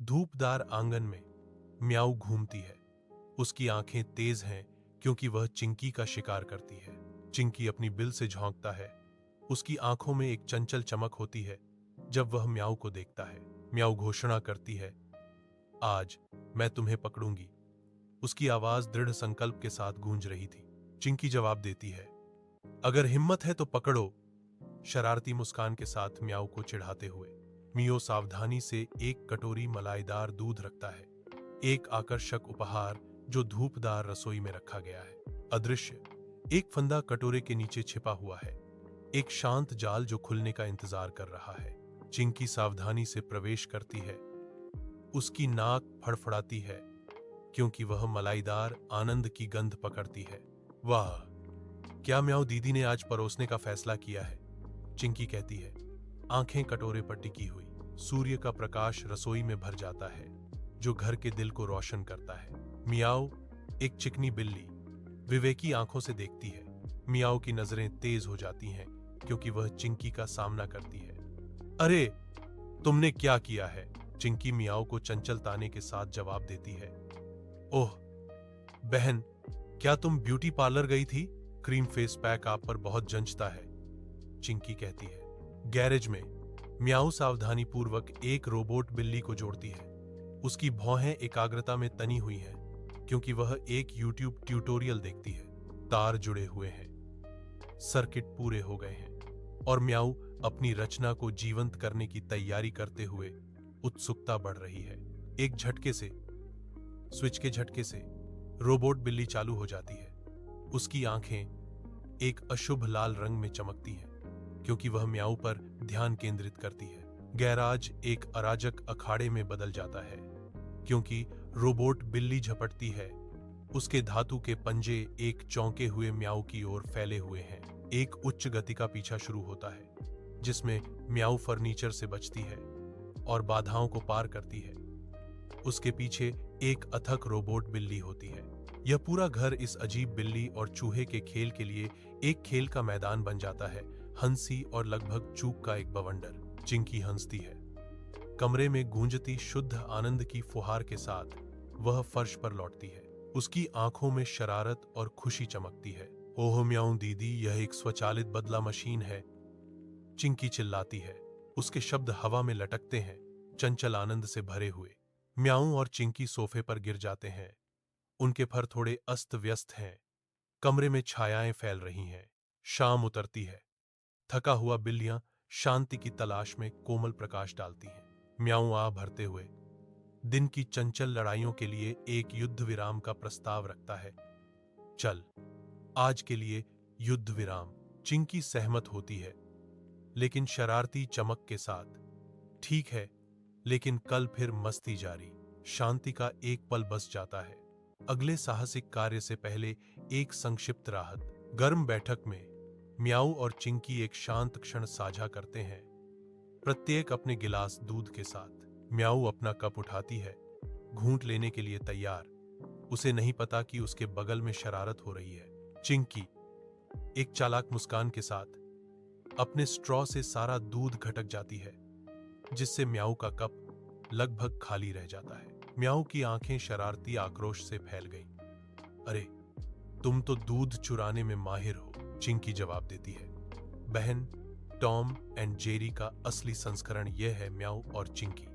धूपदार आंगन में म्याऊ घूमती है। उसकी आंखें तेज हैं क्योंकि वह चिंकी का शिकार करती है। चिंकी अपनी बिल से झोंकता है। उसकी आंखों में एक चंचल चमक होती है जब वह म्याऊ को देखता है। म्याऊ घोषणा करती है, आज मैं तुम्हें पकड़ूंगी। उसकी आवाज दृढ़ संकल्प के साथ गूंज रही थी। चिंकी जवाब देती है, अगर हिम्मत है तो पकड़ो, शरारती मुस्कान के साथ म्याऊ को चिढ़ाते हुए। मियो सावधानी से एक कटोरी मलाईदार दूध रखता है, एक आकर्षक उपहार जो धूपदार रसोई में रखा गया है। अदृश्य एक फंदा कटोरे के नीचे छिपा हुआ है, एक शांत जाल जो खुलने का इंतजार कर रहा है। चिंकी सावधानी से प्रवेश करती है। उसकी नाक फड़फड़ाती है क्योंकि वह मलाईदार आनंद की गंध पकड़ती है। वाह, क्या म्याऊ दीदी ने आज परोसने का फैसला किया है, चिंकी कहती है, आंखें कटोरे पर टिकी हुई। सूर्य का प्रकाश रसोई में भर जाता है जो घर के दिल को रोशन करता है। मियाऊ, एक चिकनी बिल्ली, विवेकी आंखों से देखती है। मियाऊ की नजरें तेज हो जाती हैं क्योंकि वह चिंकी का सामना करती है। अरे, तुमने क्या किया है? चिंकी मियाऊ को चंचल ताने के साथ जवाब देती है, ओह बहन, क्या तुम ब्यूटी पार्लर गई थी? क्रीम फेस पैक आप पर बहुत जंचता है, चिंकी कहती है। गैरेज में म्याऊ सावधानी पूर्वक एक रोबोट बिल्ली को जोड़ती है। उसकी भौहें एकाग्रता में तनी हुई हैं क्योंकि वह एक यूट्यूब ट्यूटोरियल देखती है। तार जुड़े हुए हैं, सर्किट पूरे हो गए हैं और म्याऊ अपनी रचना को जीवंत करने की तैयारी करते हुए उत्सुकता बढ़ रही है। एक झटके से, स्विच के झटके से रोबोट बिल्ली चालू हो जाती है। उसकी आंखें एक अशुभ लाल रंग में चमकती हैं क्योंकि वह म्याऊ पर ध्यान केंद्रित करती है। गैराज एक अराजक अखाड़े में बदल जाता है क्योंकि रोबोट बिल्ली झपटती है। उसके धातु के पंजे एक चौंके हुए म्याऊ की ओर फैले हुए हैं। एक उच्च गति का पीछा शुरू होता है जिसमें म्याऊ फर्नीचर से बचती है और बाधाओं को पार करती है। उसके पीछे एक अथक रोबोट बिल्ली होती है। यह पूरा घर इस अजीब बिल्ली और चूहे के खेल के लिए एक खेल का मैदान बन जाता है। हंसी और लगभग चूक का एक बवंडर। चिंकी हंसती है। कमरे में गूंजती शुद्ध आनंद की फुहार के साथ वह फर्श पर लौटती है। उसकी आंखों में शरारत और खुशी चमकती है। ओह म्याऊ दीदी, यह एक स्वचालित बदला मशीन है, चिंकी चिल्लाती है। उसके शब्द हवा में लटकते हैं, चंचल आनंद से भरे हुए। म्याऊ और चिंकी सोफे पर गिर जाते हैं। उनके फर थोड़े अस्त व्यस्त हैं। कमरे में छायाएं फैल रही हैं। शाम उतरती है। थका हुआ बिल्लियां शांति की तलाश में कोमल प्रकाश डालती हैं। म्याऊ आ भरते हुए दिन की चंचल लड़ाइयों के लिए एक युद्ध विराम का प्रस्ताव रखता है। चल, आज के लिए युद्ध विराम। चिंकी सहमत होती है, लेकिन शरारती चमक के साथ। ठीक है, लेकिन कल फिर मस्ती जारी। शांति का एक पल बस जाता है। अगले साहसिक कार्य से पहले एक संक्षिप्त राहत। गर्म बैठक में म्याऊ और चिंकी एक शांत क्षण साझा करते हैं, प्रत्येक अपने गिलास दूध के साथ। म्याऊ अपना कप उठाती है, घूंट लेने के लिए तैयार। उसे नहीं पता कि उसके बगल में शरारत हो रही है। चिंकी एक चालाक मुस्कान के साथ अपने स्ट्रॉ से सारा दूध घटक जाती है, जिससे म्याऊ का कप लगभग खाली रह जाता है। म्याऊ की आंखें शरारती आक्रोश से फैल गईं। अरे, तुम तो दूध चुराने में माहिर हो, चिंकी जवाब देती है। बहन, टॉम एंड जेरी का असली संस्करण यह है म्याऊ और चिंकी।